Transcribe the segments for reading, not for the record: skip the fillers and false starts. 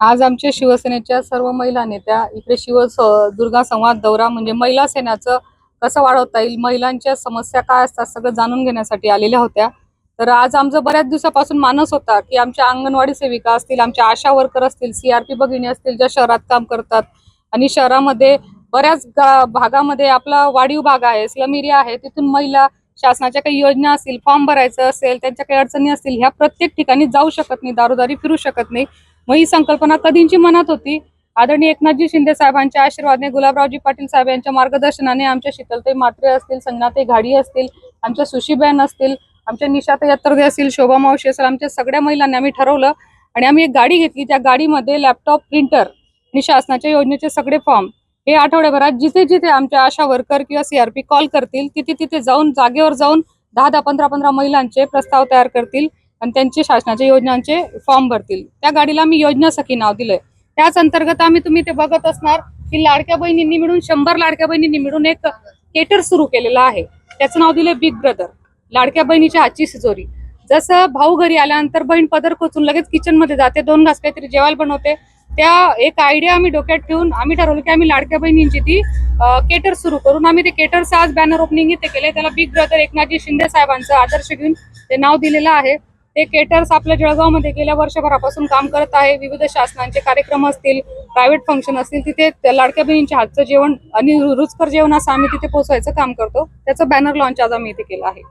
आज आमच्या शिवसेनेच्या सर्व महिला नेत्या इकडे दुर्गा संवाद दौरा म्हणजे महिला सेनाचं कसं वाढवता येईल, महिलांच्या समस्या काय असतात सगळं जाणून घेण्यासाठी आलेल्या होत्या। तर आज आमचं बऱ्याच दिवसापासून मानस होता की आमच्या अंगणवाडी सेविका असतील, आमच्या आशा वर्कर असतील, सीआरपी भगिनी असतील ज्या शहरात काम करतात आणि शहरामध्ये बऱ्याच भागामध्ये आपला वाढीव भाग आहे, स्लम एरिया आहे, तिथून महिला शासनाच्या काही योजना असतील, फॉर्म भरायचं असेल, त्यांच्या काही अडचणी असतील, ह्या प्रत्येक ठिकाणी जाऊ शकत नाही, दारोदारी फिरू शकत नाही। मग ही संकल्पना कधींची मनात होती। आदरणीय एकनाथजी शिंदे साहेबांच्या आशीर्वादाने, गुलाबरावजी पाटील साहेब यांच्या मार्गदर्शनाने, आमच्या शीतलताई म्हात्रे असतील, संगनाताई घाडी असतील, आमच्या सुशीबेन असतील, आमच्या निशाताई अत्तरदे असतील, शोभा मावशी असेल, आमच्या सगळ्या महिलांनी आम्ही ठरवलं आणि आम्ही एक गाडी घेतली। त्या गाडीमध्ये लॅपटॉप, प्रिंटर आणि शासनाच्या योजनेचे सगळे फॉर्म हे आठवड्याभरात जिथे जिथे आमच्या आशा वर्कर किंवा सीआरपी कॉल करतील तिथे तिथे जाऊन, जागेवर जाऊन 10-10, 15-15 महिलांचे प्रस्ताव तयार करतील आणि त्यांचे शासनाच्या योजनांचे फॉर्म भरतील। त्या गाडीला मी योजना सखी नाव दिलंय। त्याच अंतर्गत तुम्ही ते बघत असणार की लाडक्या बहिणींनी मिळून 100 लाडक्या बहिणींनी मिळून एक केटर सुरू केलेलं आहे। त्याचं नाव दिलंय बिग ब्रदर, लाडक्या बहिणीच्या हातची तिजोरी। जसं भाऊ घरी आल्यानंतर बहीण पदर खोचून लगेच किचन मध्ये जाते, 2 घास काहीतरी जेवायला बनवते, त्या एक आयडिया आम्ही डोक्यात ठेवून आम्ही ठरवलं की आम्ही लाडक्या बहिणींची ती केटर सुरू करून आम्ही ते केटरचं आज बॅनर ओपनिंग इथे केले। त्याला बिग ब्रदर एकनाथजी शिंदे साहेबांचं आदर्श घेऊन ते नाव दिलेलं आहे। ते केटर्स आपल्या जळगाव मध्ये गेल्या वर्षभरापासून काम करत आहे। विविध शासनाचे कार्यक्रम असतील, प्रायव्हेट फंक्शन असतील, तिथे लाडक्या बहिणींच्या हातचं जेवण आणि रुचकर जेवण असं आम्ही तिथे पोहोचवायचं काम करतो। त्याचं बॅनर लॉन्च आज आम्ही इथे केलं आहे।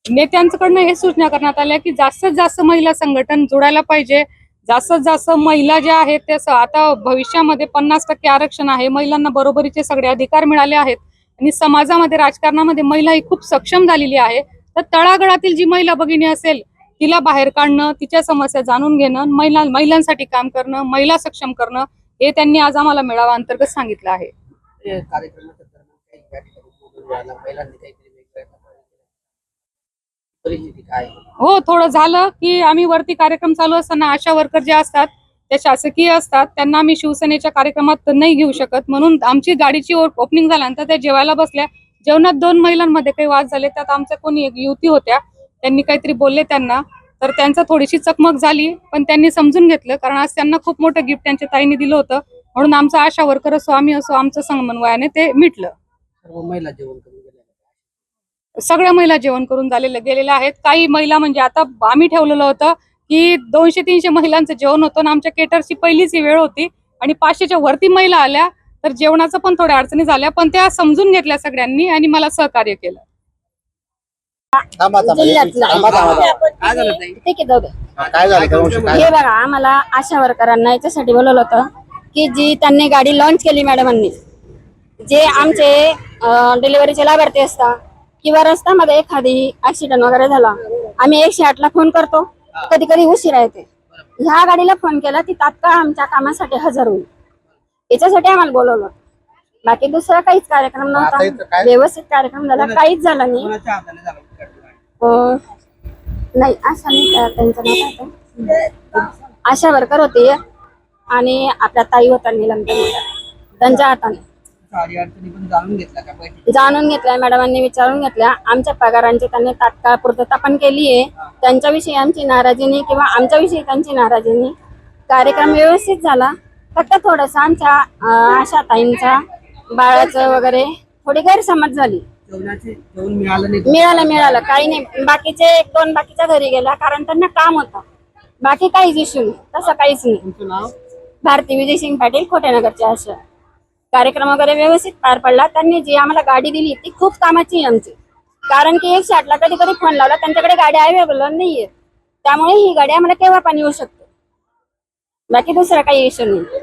नेत्यांकडनं हे सूचना करण्यात आल्या की जास्तीत जास्त महिला संघटन जोडायला पाहिजे। जास्तीत जास्त महिला ज्या आहेत त्या आता भविष्यामध्ये 50% आरक्षण आहे, महिलांना बरोबरीचे सगळे अधिकार मिळाले आहेत आणि समाजामध्ये, राजकारणामध्ये महिला ही खूप सक्षम झालेली आहे। तर तळागाळातील जी महिला भगिनी असेल तिला बाहेर काढणं, तिच्या समस्या जाणून घेणं, महिलांसाठी काम करणं, महिला सक्षम करणं, हे त्यांनी आज आम्हाला मेळावा अंतर्गत सांगितलं आहे। हो, थोडं झालं की आम्ही वरती कार्यक्रम चालू असताना आशा वर्कर जे असतात ते शासकीय असतात, त्यांना आम्ही शिवसेनेच्या कार्यक्रमात नाही घेऊ शकत, म्हणून आमची गाडीची ओपनिंग झाल्यानंतर त्या जेवायला बसल्या। जेवणात 2 महिलांमध्ये काही वाद झाले, त्यात आमच्या कोणी एक युवती होत्या, त्यांनी काहीतरी बोलले त्यांना, तर त्यांचा थोडीशी चकमक झाली, पण त्यांनी समजून घेतलं कारण आज त्यांना खूप मोठं गिफ्ट त्यांच्या ताईने दिलं होतं, म्हणून आमचा आशा वर्कर असो, आम्ही असो, आमचं समन्वयाने ते मिटलं। सगळ्या महिला जेवण करून गेलेल्या आहेत। काही महिला म्हणजे आता आम्ही ठेवलेलं होतं की 200-300 महिलांचं जेवण होतं, आमच्या केटरची पहिलीच ही वेळ होती आणि 500च्या वरती महिला आल्या, तर जेवणाचं पण थोड्या अडचणी झाल्या, पण त्या समजून घेतल्या सगळ्यांनी आणि मला सहकार्य केलं। हे बघा, आम्हाला आशा वर्करांना याच्यासाठी बोलवलं होतं की जी त्यांनी गाडी लॉन्च केली मॅडमांनी, जे आमचे डिलिव्हरीचे लाभार्थी असतात किंवा रस्त्यामध्ये एखादी ऍक्सिडेंट वगैरे झाला, आम्ही 108 ला फोन करतो, कधी कधी उशिरा येते। ह्या गाडीला फोन केला ती तात्काळ आमच्या कामासाठी हजर होईल, याच्यासाठी आम्हाला बोलवलं। बाकी दुसरा काहीच कार्यक्रम नव्हता, व्यवस्थित कार्यक्रम झाला, काहीच झालं नाही। नाही, आशा नाही, त्यांचं नाव काय, आशा वर्कर होती आणि आपल्या ताई होता निलंबन, त्यांच्या हाताने जाणून घेतल्या मॅडमांनी, विचारून घेतल्या। आमच्या पगारांची त्यांनी तात्काळ पूर्तता पण केली आहे। त्यांच्याविषयी आमची नाराजी नाही किंवा आमच्याविषयी त्यांची नाराजी नाही। कार्यक्रम व्यवस्थित झाला, फक्त थोडंसं आमच्या आशा ताईंचा बाळाचं वगैरे थोडी गैरसमज झाली। मिळालं काही नाही, बाकीचे 1-2 बाकीच्या घरी गेला कारण त्यांना काम होतं, बाकी काहीच इश्यू नाही, तसं काहीच नाही। भारती विजय सिंग पाटील, खोटेनगरच्या आशा। कार्यक्रम वगैरे व्यवस्थित पार पडला। त्यांनी जी आम्हाला गाडी दिली ती खूप कामाची आहे आमची, कारण की 108 ला कधी कधी फोन लावला, त्यांच्याकडे गाडी अवेलेबल नाहीये, त्यामुळे ही गाडी आम्हाला केव्हा पण येऊ शकते, बाकी दुसरा काही इश्यू नाही।